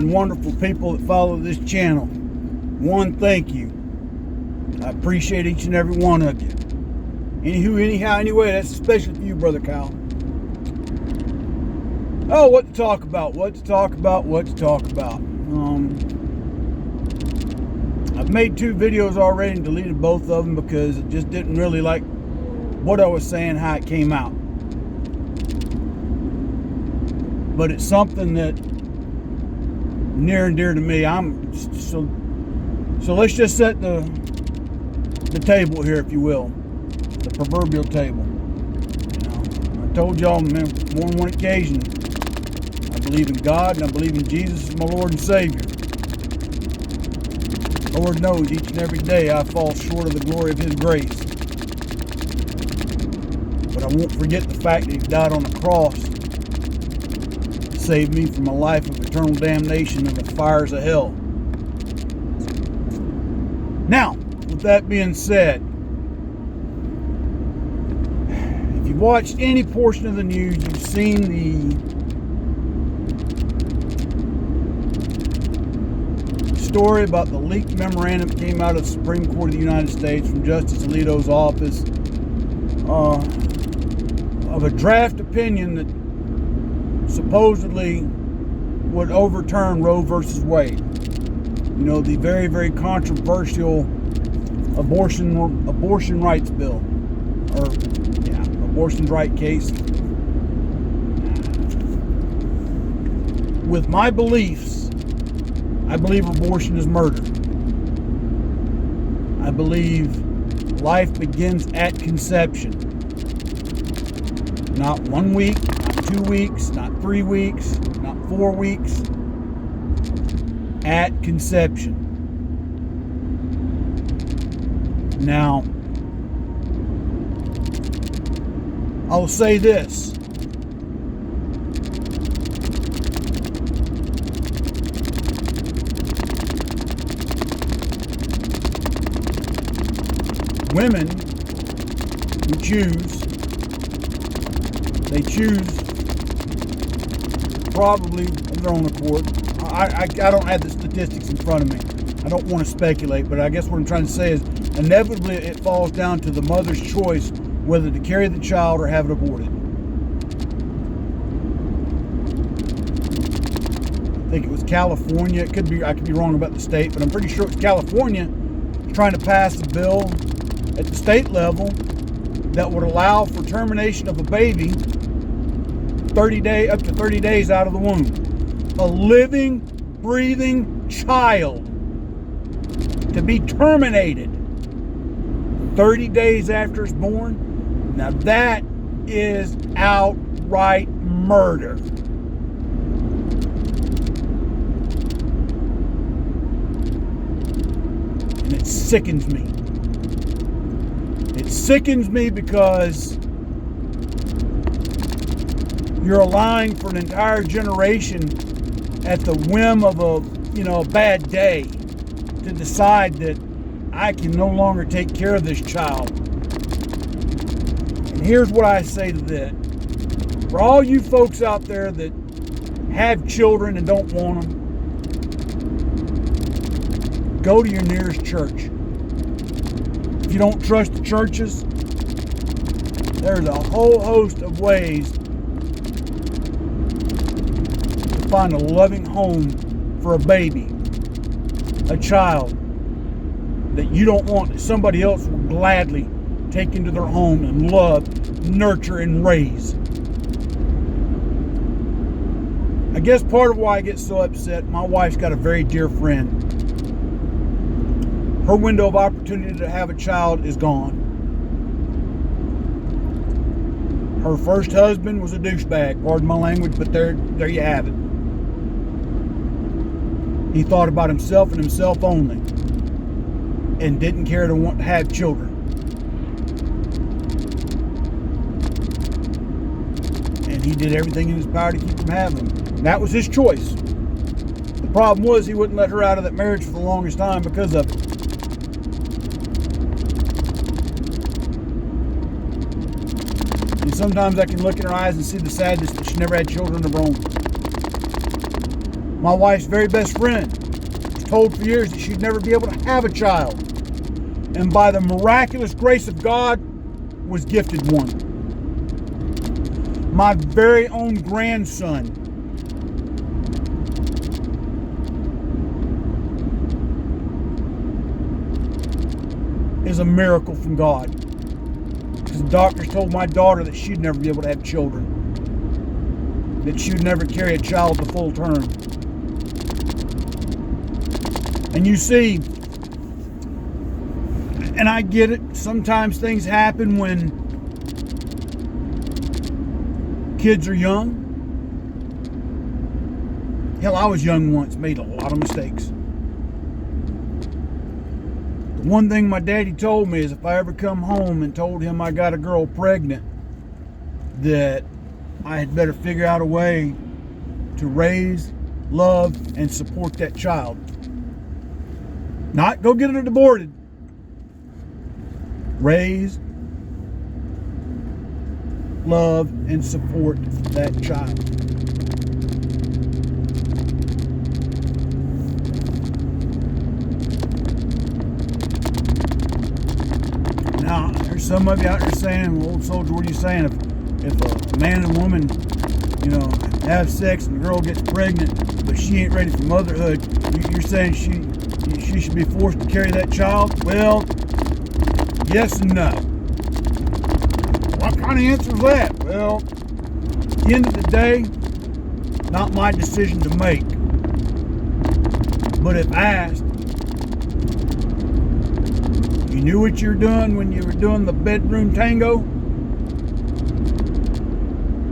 and wonderful people that follow this channel. One, thank you. I appreciate each and every one of you. Anywho, anyhow, anyway, that's especially for you, Brother Kyle. Oh, what to talk about, I've made 2 videos already and deleted both of them because it just didn't really like what I was saying, how it came out. But it's something that near and dear to me. So let's just set the table here, if you will, the proverbial table. You know, I told y'all more than one occasion, I believe in God and I believe in Jesus as my Lord and Savior. Lord knows each and every day I fall short of the glory of His grace. But I won't forget the fact that He died on the cross to save me from a life of eternal damnation and the fires of hell. Now, with that being said, if you've watched any portion of the news, you've seen the story about the leaked memorandum that came out of the Supreme Court of the United States from Justice Alito's office of a draft opinion that supposedly would overturn Roe versus Wade. You know, the very, very controversial abortion rights bill, or abortion right case. With my beliefs, I believe abortion is murder. I believe life begins at conception. Not 1 week, not 2 weeks, not 3 weeks, not 4 weeks. At conception. Now, I'll say this. Women who they choose probably of their own accord. I don't have the statistics in front of me. I don't want to speculate, but I guess what I'm trying to say is inevitably it falls down to the mother's choice whether to carry the child or have it aborted. I think it was California. I could be wrong about the state, but I'm pretty sure it's California trying to pass a bill at the state level that would allow for termination of a baby up to 30 days out of the womb. A living, breathing child to be terminated 30 days after it's born. Now that is outright murder. And it sickens me. It sickens me because you're allowing for an entire generation at the whim of a bad day to decide that I can no longer take care of this child. And here's what I say to that. For all you folks out there that have children and don't want them, go to your nearest church. If you don't trust the churches, there's a whole host of ways to find a loving home for a baby, a child that you don't want, that somebody else will gladly take into their home and love, nurture, and raise. I guess part of why I get so upset, my wife's got a very dear friend. Her window of opportunity to have a child is gone. Her first husband was a douchebag, pardon my language, but there you have it. He thought about himself and himself only, and didn't care to want to have children. And he did everything in his power to keep from having them. And that was his choice. The problem was he wouldn't let her out of that marriage for the longest time because of it. And sometimes I can look in her eyes and see the sadness that she never had children of her own. My wife's very best friend was told for years that she'd never be able to have a child. And by the miraculous grace of God, was gifted one. My very own grandson is a miracle from God. Because the doctors told my daughter that she'd never be able to have children. That she would never carry a child to full term. And you see, and I get it, sometimes things happen when kids are young. Hell, I was young once, made a lot of mistakes. The one thing my daddy told me is if I ever come home and told him I got a girl pregnant, that I had better figure out a way to raise, love, and support that child. Not go get it aborted. Raise, love, and support that child. Now, there's some of you out there saying, well, old soldier, what are you saying? If a man and woman, have sex and the girl gets pregnant, but she ain't ready for motherhood, you're saying she should be forced to carry that child? Well, yes and no. What kind of answer is that? Well, at the end of the day, not my decision to make. But if asked, you knew what you were doing when you were doing the bedroom tango?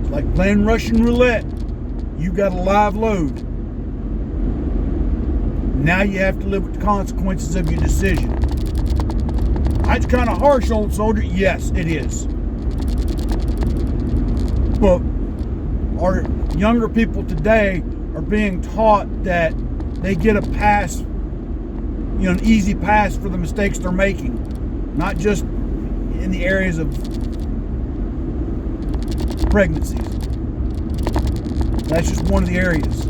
It's like playing Russian roulette. You got a live load. Now you have to live with the consequences of your decision. That's kind of harsh, old soldier. Yes, it is. But our younger people today are being taught that they get a pass, an easy pass for the mistakes they're making. Not just in the areas of pregnancies. That's just one of the areas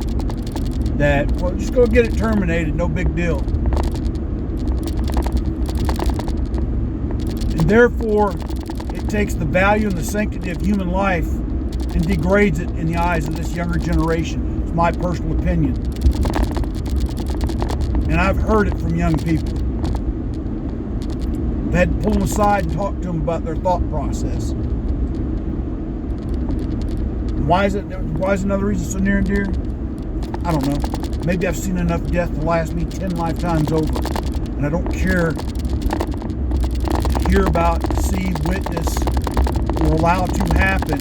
that, well, just go get it terminated, no big deal. And therefore, it takes the value and the sanctity of human life and degrades it in the eyes of this younger generation. It's my personal opinion. And I've heard it from young people. I've had to pull them aside and talk to them about their thought process. Why is another reason so near and dear? I don't know. Maybe I've seen enough death to last me 10 lifetimes over. And I don't care to hear about, see, witness, or allow to happen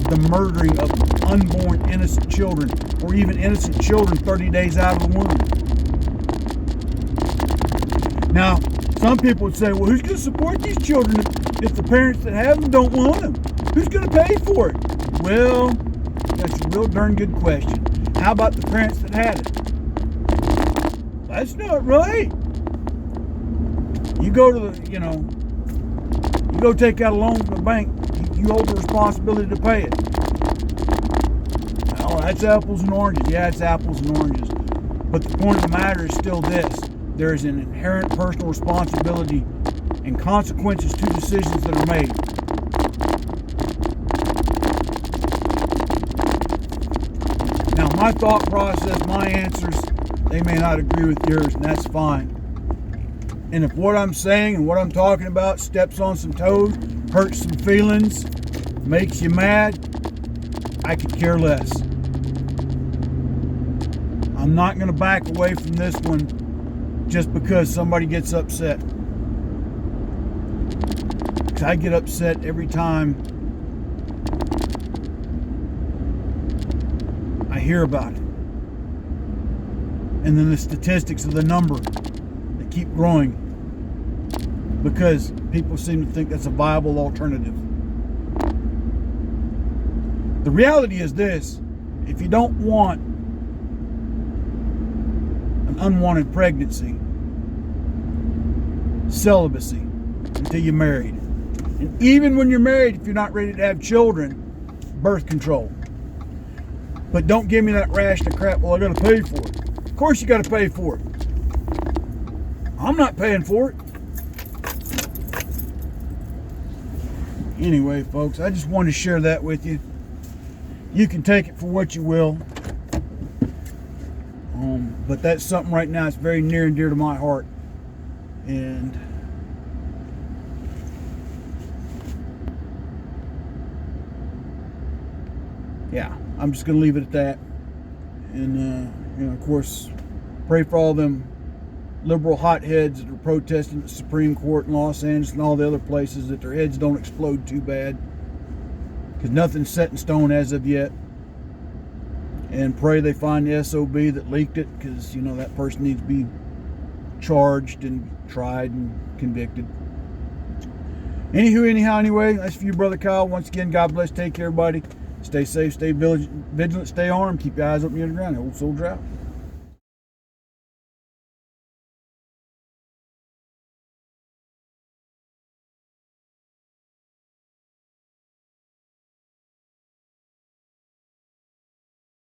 the murdering of unborn innocent children, or even innocent children 30 days out of the womb. Now, some people would say, well, who's going to support these children if the parents that have them don't want them? Who's going to pay for it? Well, that's a real darn good question. How about the parents that had it? That's not right. You go to you go take out a loan from the bank, you hold the responsibility to pay it. Well, that's apples and oranges. Yeah, it's apples and oranges. But the point of the matter is still this. There is an inherent personal responsibility and consequences to decisions that are made. Now, my thought process, my answers, they may not agree with yours, and that's fine. And if what I'm saying and what I'm talking about steps on some toes, hurts some feelings, makes you mad, I could care less. I'm not going to back away from this one just because somebody gets upset. Because I get upset every time I hear about it. And then the statistics of the number that keep growing because people seem to think that's a viable alternative. The reality is this: if you don't want an unwanted pregnancy, celibacy until you're married. And even when you're married, if you're not ready to have children, birth control. But don't give me that ration of crap. Well, I got to pay for it. Of course you got to pay for it. I'm not paying for it. Anyway, folks, I just wanted to share that with you. You can take it for what you will. But that's something right now that's very near and dear to my heart. And yeah, I'm just going to leave it at that. And, of course, pray for all them liberal hotheads that are protesting at the Supreme Court in Los Angeles and all the other places, that their heads don't explode too bad. Because nothing's set in stone as of yet. And pray they find the SOB that leaked it, because, that person needs to be charged and tried and convicted. Anyway, that's for you, Brother Kyle. Once again, God bless. Take care, everybody. Stay safe, stay vigilant, stay armed. Keep your eyes open on the ground. Old soldier out.